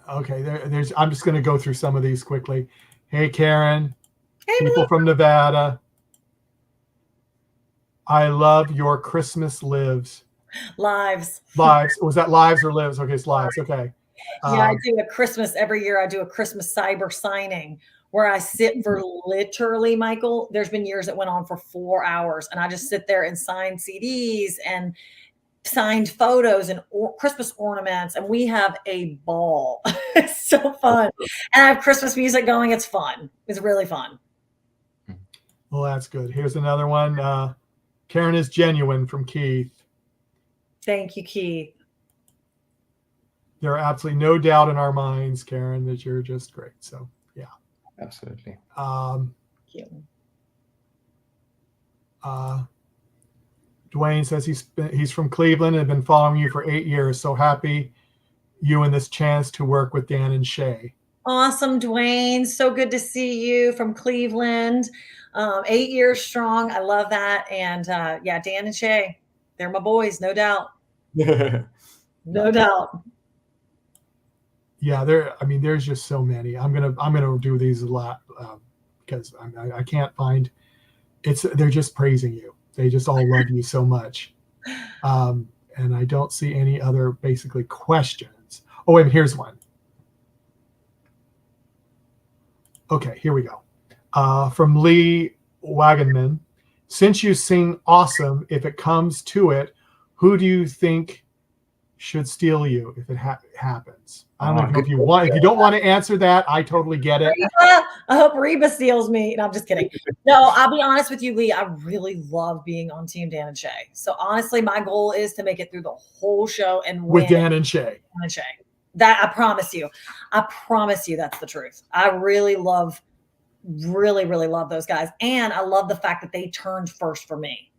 Okay. I'm just going to go through some of these quickly. Hey, Karen. Hey, people from Nevada. I love your Christmas lives. Lives. Was that lives or lives? Okay, it's lives. Okay. Yeah, I do a Christmas every year. I do a Christmas cyber signing where I sit for literally, Michael, there's been years that went on for 4 hours, and I just sit there and sign CDs and signed photos and Christmas ornaments, and we have a ball. It's so fun. And I have Christmas music going. It's fun. It's really fun. Well, that's good. Here's another one. Karen is genuine from Keith. Thank you, Keith. There are absolutely no doubt in our minds, Karen, that you're just great. So, yeah. Absolutely. Thank you. Dwayne says he's from Cleveland and been following you for 8 years. So happy you and this chance to work with Dan and Shay. Awesome, Dwayne. So good to see you from Cleveland. 8 years strong. I love that. And yeah, Dan and Shay, they're my boys, no doubt. No doubt. Yeah, there's just so many. I'm gonna do these a lot because I can't find. They're just praising you. They just all love you so much, and I don't see any other basically questions. Oh, wait, here's one. Okay, here we go. From Lee Wagonman. Since you sing awesome, if it comes to it, who do you think should steal you if it happens? I don't know if you don't want to answer that, I totally get it. Reba, I hope Reba steals me. No, I'm just kidding. No, I'll be honest with you, Lee. I really love being on Team Dan and Shay. So honestly, my goal is to make it through the whole show and win with Dan and Shay. Dan and Shay. That I promise you. I promise you that's the truth. I really love those guys. And I love the fact that they turned first for me.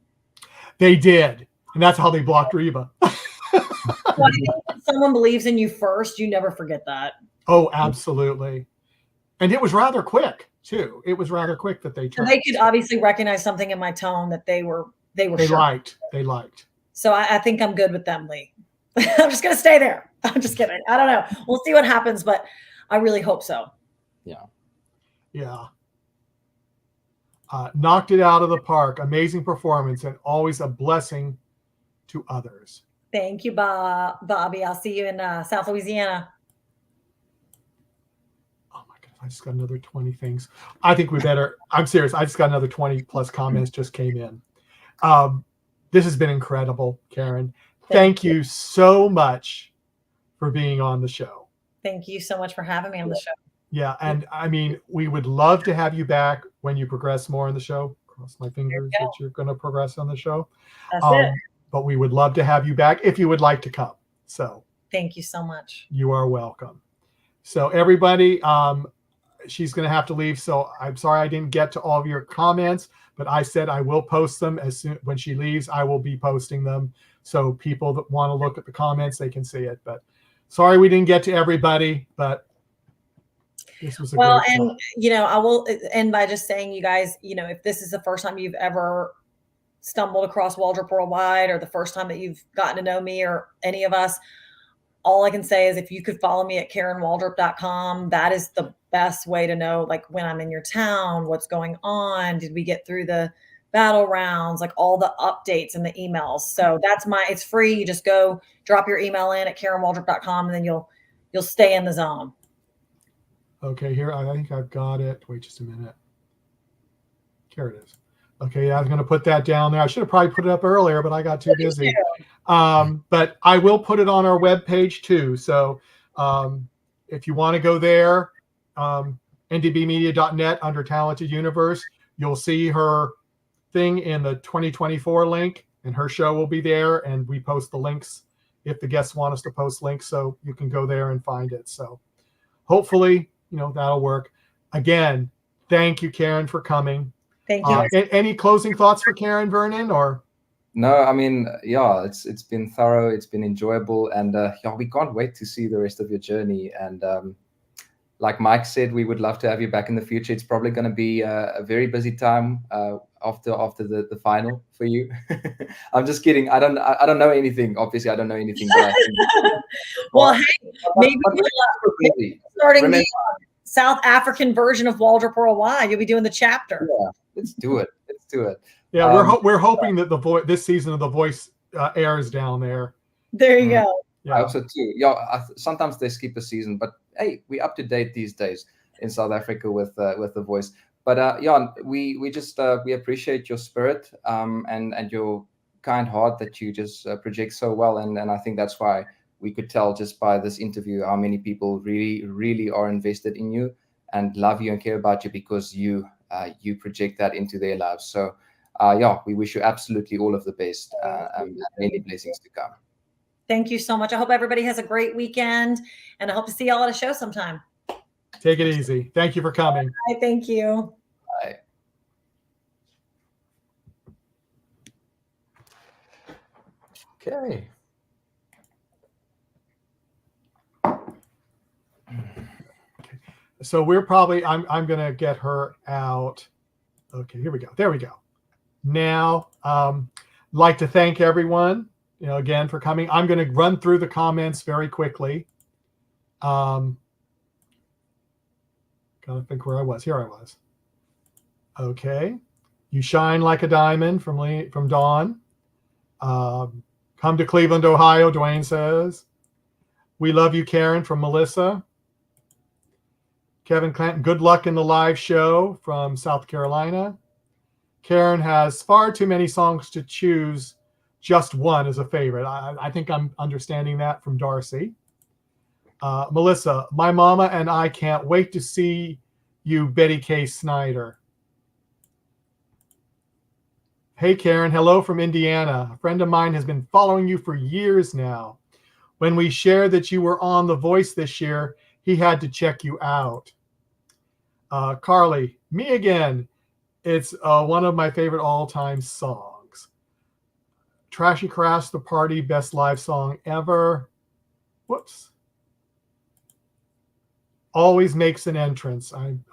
They did. And that's how they blocked Reba. So I think when someone believes in you first, you never forget that. Oh, absolutely. And it was rather quick too. It was rather quick that they turned. So they could obviously recognize something in my tone that they liked. So I think I'm good with them, Lee. I'm just gonna stay there. I'm just kidding. I don't know. We'll see what happens, but I really hope so. Yeah. Knocked it out of the park. Amazing performance and always a blessing to others. Thank you, Bobby. I'll see you in South Louisiana. Oh my God, I just got another 20 things. I think we better, I'm serious. I just got another 20 plus comments just came in. This has been incredible, Karen. Thank you so much for being on the show. Thank you so much for having me on the show. Yeah, and I mean, we would love to have you back when you progress more in the show. Cross my fingers that you're going to progress on the show. That's it. But we would love to have you back if you would like to come. So thank you so much. You are welcome. So everybody, she's going to have to leave. So I'm sorry I didn't get to all of your comments, but I said I will post them as soon when she leaves. I will be posting them so people that want to look at the comments, they can see it. But sorry we didn't get to everybody, but this was a well, great and talk. You know, I will end by just saying, you guys, you know, if this is the first time you've ever stumbled across Waldrup Worldwide, or the first time that you've gotten to know me or any of us, all I can say is if you could follow me at KarenWaldrup.com, that is the best way to know, like, when I'm in your town, what's going on, did we get through the battle rounds, like all the updates and the emails. So that's it's free. You just go drop your email in at KarenWaldrup.com, and then you'll stay in the zone. Okay, here, I think I've got it. Wait just a minute. Here it is. Okay, I was going to put that down there. I should have probably put it up earlier, but I got too busy. But I will put it on our webpage too. So if you want to go there, ndbmedia.net under Talented Universe, you'll see her thing in the 2024 link, and her show will be there. And we post the links if the guests want us to post links, so you can go there and find it. So hopefully, you know, that'll work. Again, thank you, Karen, for coming. Thank you. Any closing thoughts for Karen, Vernon, or? No, I mean, yeah, it's been thorough, it's been enjoyable, and yeah, we can't wait to see the rest of your journey. And like Mike said, we would love to have you back in the future. It's probably going to be a very busy time after the final for you. I'm just kidding. I don't know anything. Obviously, I don't know anything. But I think, well, hey, maybe we'll starting the South African version of Waldrup Worldwide. You'll be doing the chapter. Yeah, let's do it. Let's do it. Yeah, we're hoping that this season of The Voice airs down there. There you go. Yeah. I also too. Yeah, sometimes they skip a season, but hey, we're up to date these days in South Africa with The Voice. But yeah, we just we appreciate your spirit and your kind heart that you just project so well, and I think that's why we could tell just by this interview how many people really are invested in you and love you and care about you because you project that into their lives. So yeah, we wish you absolutely all of the best and many blessings to come. Thank you so much. I hope everybody has a great weekend, and I hope to see y'all at a show sometime. Take it easy. Thank you for coming. Bye, thank you. Bye. Okay. So we're probably, I'm going to get her out. Okay, here we go. There we go. Now, like to thank everyone, you know, again for coming. I'm going to run through the comments very quickly. Gotta think where I was. Here I was. Okay. You shine like a diamond from Dawn. Come to Cleveland, Ohio, Dwayne says. We love you, Karen, from Melissa. Kevin Clanton, good luck in the live show from South Carolina. Karen has far too many songs to choose. Just one is a favorite. I think I'm understanding that from Darcy. Melissa, my mama and I can't wait to see you, Betty K. Snyder. Hey, Karen. Hello from Indiana. A friend of mine has been following you for years now. When we shared that you were on The Voice this year, he had to check you out. Carly, me again. It's one of my favorite all-time songs. Trashy Crash, The Party, best live song ever. Whoops. Always makes an entrance.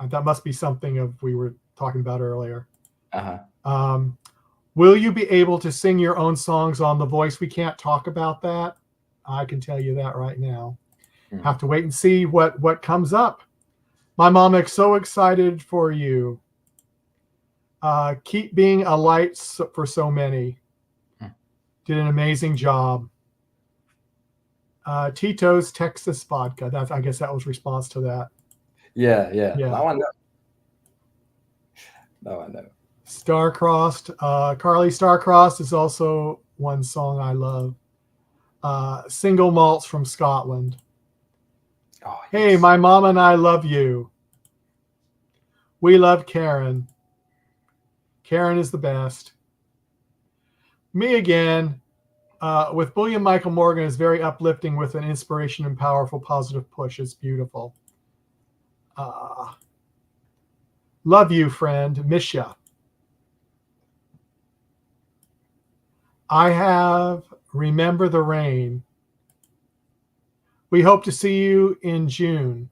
That must be something of we were talking about earlier. Will you be able to sing your own songs on The Voice? We can't talk about that. I can tell you that right now. Have to wait and see what comes up. My mom is so excited for you. Keep being a light for so many. Did an amazing job. Tito's Texas vodka. I guess that was response to that. Yeah. Yeah. Now I know. Now I know. Star-Crossed. Carly Star-Crossed is also one song I love. Single Malts from Scotland. Oh, yes. Hey, my mom and I love you. We love Karen. Karen is the best. Me again. With William Michael Morgan is very uplifting with an inspiration and powerful positive push. It's beautiful. Love you, friend. Miss ya. I have Remember the Rain. We hope to see you in June.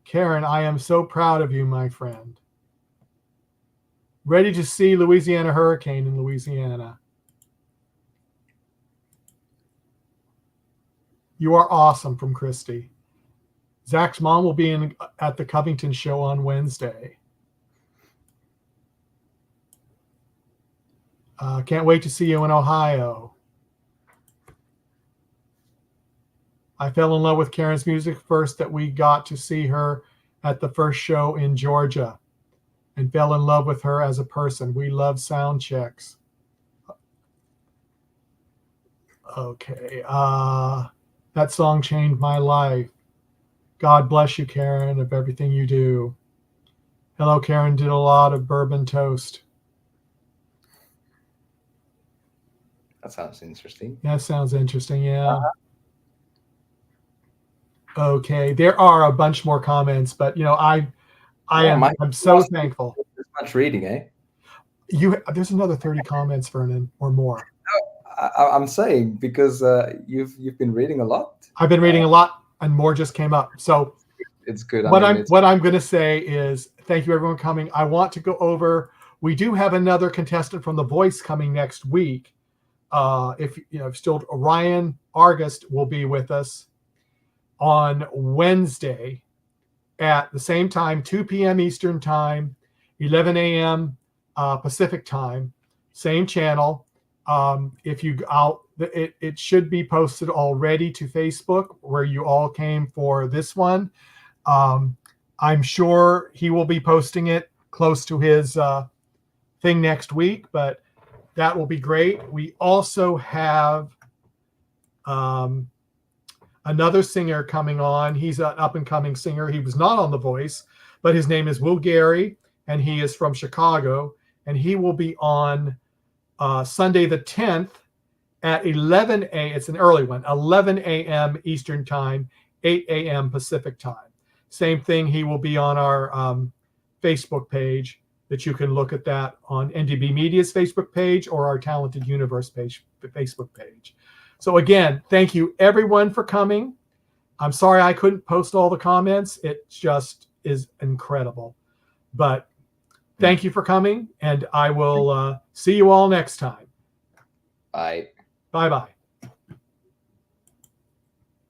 Karen, I am so proud of you, my friend. Ready to see Louisiana Hurricane in Louisiana. You are awesome from Christy. Zach's mom will be at the Covington show on Wednesday. Can't wait to see you in Ohio. I fell in love with Karen's music first that we got to see her at the first show in Georgia and fell in love with her as a person. We love sound checks. Okay. That song changed my life. God bless you, Karen, of everything you do. Hello, Karen did a lot of bourbon toast. That sounds interesting. That sounds interesting, yeah. Okay, there are a bunch more comments, but I'm so thankful. This much reading, eh? There's another 30 comments, Vernon, or more. I'm saying because you've been reading a lot. I've been reading a lot, and more just came up. So it's good. What I'm going to say is thank you, everyone, coming. I want to go over. We do have another contestant from The Voice coming next week. Still Ryan Argust will be with us on Wednesday at the same time, 2 p.m. Eastern time, 11 a.m. Pacific time, same channel. It should be posted already to Facebook where you all came for this one. I'm sure he will be posting it close to his thing next week, but that will be great. We also have another singer coming on. He's an up-and-coming singer. He was not on The Voice, but his name is Will Gary, and he is from Chicago, and he will be on Sunday the 10th at 11 a.m. It's an early one, 11 a.m. Eastern time, 8 a.m. Pacific time. Same thing, he will be on our Facebook page that you can look at that on NDB Media's Facebook page or our Talented Universe Facebook page. So again, thank you everyone for coming. I'm sorry I couldn't post all the comments. It just is incredible. But thank you for coming, and I will see you all next time. Bye. Bye-bye.